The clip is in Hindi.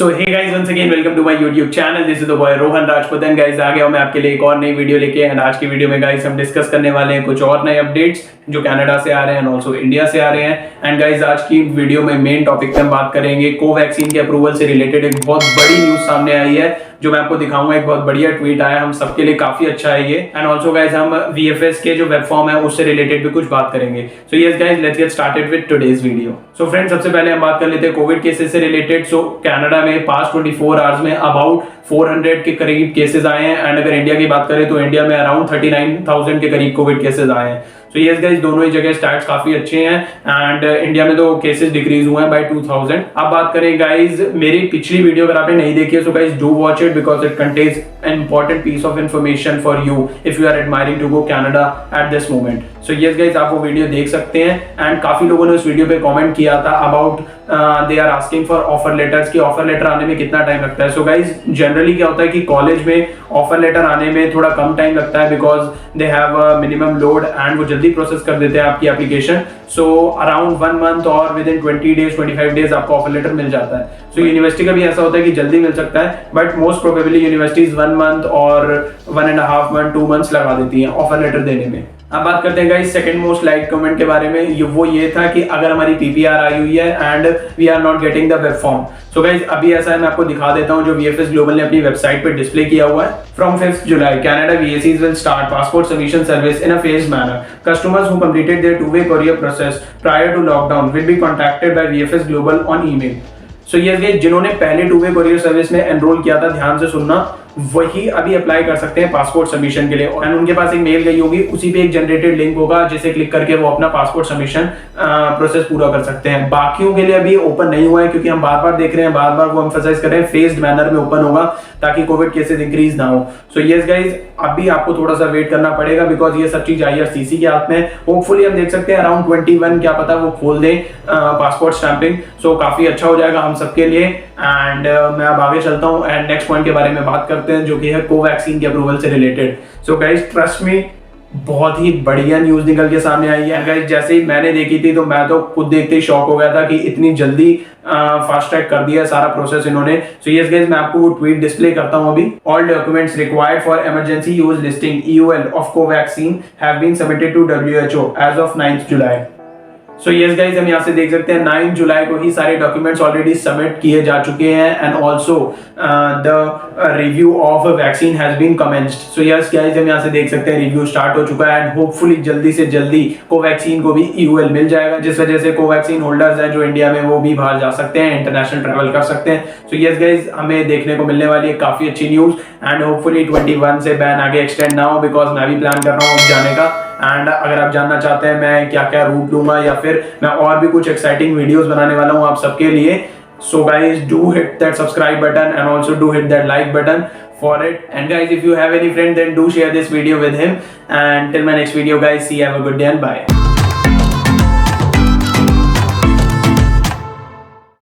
So hey guys, once again welcome to my YouTube channel. This is the boy Rohan Rajput and guys आ गया हूं मैं आपके लिए एक और नई वीडियो लेके। एंड आज की वीडियो में गाइस हम डिस्कस करने वाले हैं कुछ और नए अपडेट्स जो कनाडा से आ रहे हैं एंड ऑल्सो इंडिया से आ रहे हैं। एंड गाइस आज की वीडियो में मेन टॉपिक पे हम बात करेंगे कोवैक्सीन के अप्रूवल से रिलेटेड एक बहुत बड़ी न्यूज सामने आई है जो मैं आपको दिखाऊंगा। एक बहुत बढ़िया ट्वीट आया, हम सबके लिए काफी अच्छा है ये। एंड ऑल्सो गाइस हम वीएफएस के जो वेब फॉर्म है उससे रिलेटेड भी कुछ बात करेंगे। सो yes guys, let's get started with today's video. So friends, सबसे पहले हम बात कर लेते हैं कोविड केसेस से रिलेटेड। सो कनाडा में पास्ट 24 आवर्स में अबाउट 400 के करीब केसेस आए हैं। एंड अगर इंडिया की बात करें तो इंडिया में अराउंड 39,000 के करीब कोविड केसेस आए हैं। सो यस गाइस, दोनों ही जगह स्टैट्स काफी अच्छे हैं। एंड इंडिया में तो केसेस डिक्रीज हुए हैं बाय 2000। अब बात करें गाइस मेरी पिछली वीडियो अगर आपने नहीं देखी है so guys do watch it because it contains an important piece of information for you if you are admiring to go Canada at this moment. So yes guys, आप वो वीडियो देख सकते हैं। एंड काफी लोगों ने उस वीडियो पे कमेंट किया था about they are asking for offer letters कि ऑफर लेटर आने में कितना टाइम लगता है। सो गाइस जनरली क्या होता है कि कॉलेज में ऑफर लेटर आने में थोड़ा कम टाइम लगता है because they have minimum load and वो जल्दी प्रोसेस कर देते हैं आपकी एप्लीकेशन। सो अराउंड 1 मंथ और विद इन 20 डेज 25 डेज आपको ऑफर लेटर मिल जाता है। सो यूनिवर्सिटी का भी ऐसा होता है कि जल्दी मिल सकता है, but most probably universities 1 month और 1.5 मंथ 2 मंथ्स लगा देती हैं ऑफर लेटर देने में। अब बात करते हैं guys second most like comment के बारे में। ये था कि अगर हमारी पीपीआर आई हुई है and we are not getting the web form. So guys अभी ऐसा है, मैं आपको दिखा देता हूं जो वीएफएस ग्लोबल ने अपनी वेबसाइट पे डिस्प्ले किया हुआ है। From 5th July Canada VACs will start passport submission service in a phased manner. Customers who completed their two-way courier process prior to lockdown will be contacted by VFS Global on email. So yes guys, जिन्होंने पहले 2-वे कोरियर सर्विस में एनरोल किया था, ध्यान से सुनना, वही अभी अप्लाई कर सकते हैं पासपोर्ट सबमिशन के लिए। एंड उनके पास एक मेल गई होगी, उसी पे एक जनरेटेड लिंक होगा जिसे क्लिक करके वो अपना पासपोर्ट सबमिशन प्रोसेस पूरा कर सकते हैं। बाकियों के लिए अभी ओपन नहीं हुआ है क्योंकि हम बार बार देख रहे हैं, बार बार वो एम्फसाइज कर रहे हैं फेज्ड मैनर में ओपन होगा ताकि कोविड केसेस इंक्रीज ना हो। सो यस गाइस, अभी आपको थोड़ा सा वेट करना पड़ेगा बिकॉज ये सब चीज आईआरसीसी के हाथ में। होपफुली हम देख सकते हैं अराउंड 21 क्या पता वो खोल दें पासपोर्ट स्टैंपिंग। सो काफी अच्छा हो जाएगा हम सबके लिए। एंड मैं अब आगे चलता हूँ एंड नेक्स्ट पॉइंट के बारे में बात करते हैं जो कि है कोवैक्सीन के अप्रूवल से related. So guys trust me, बहुत ही बढ़िया न्यूज निकल के सामने आई है। गाइस जैसे ही मैंने देखी थी तो मैं तो खुद देखते ही शॉक हो गया था कि इतनी जल्दी फास्ट ट्रैक कर दिया सारा प्रोसेस इन्होंने। सो यस गाइस, मैं आपको वो ट्वीट डिस्प्ले करता हूं अभी। All documents required for emergency use listing EUL of Covaxin have been submitted to WHO as of 9th July. So yes guys, हम यहाँ से देख सकते हैं 9 जुलाई को ही सारे डॉक्यूमेंट्स ऑलरेडी सबमिट किए जा चुके हैं and also the review of vaccine has been commenced. So yes guys, हम यहाँ से देख सकते हैं रिव्यू स्टार्ट हो चुका है एंड होपफुली जल्दी से जल्दी कोवैक्सीन को भी EUL मिल जाएगा, जिस वजह से कोवैक्सीन होल्डर्स हैं जो इंडिया में वो भी बाहर जा सकते हैं, इंटरनेशनल ट्रैवल कर सकते हैं। सो यस गाइस, हमें देखने को मिलने वाली है काफी अच्छी न्यूज एंड होपफुली 21 से बैन आगे एक्सटेंड ना हो बिकॉज मैं भी प्लान कर रहा हूँ जाने का। एंड अगर आप जानना चाहते हैं मैं क्या क्या रूट लूंगा या फिर मैं और भी कुछ एक्साइटिंग वीडियोस बनाने वाला हूं आप सबके लिए, सो guys do hit that subscribe button and also do hit that like button for it. And guys, if you have any friend then do share this video with him. And till my next video guys, see you, have a good day and bye.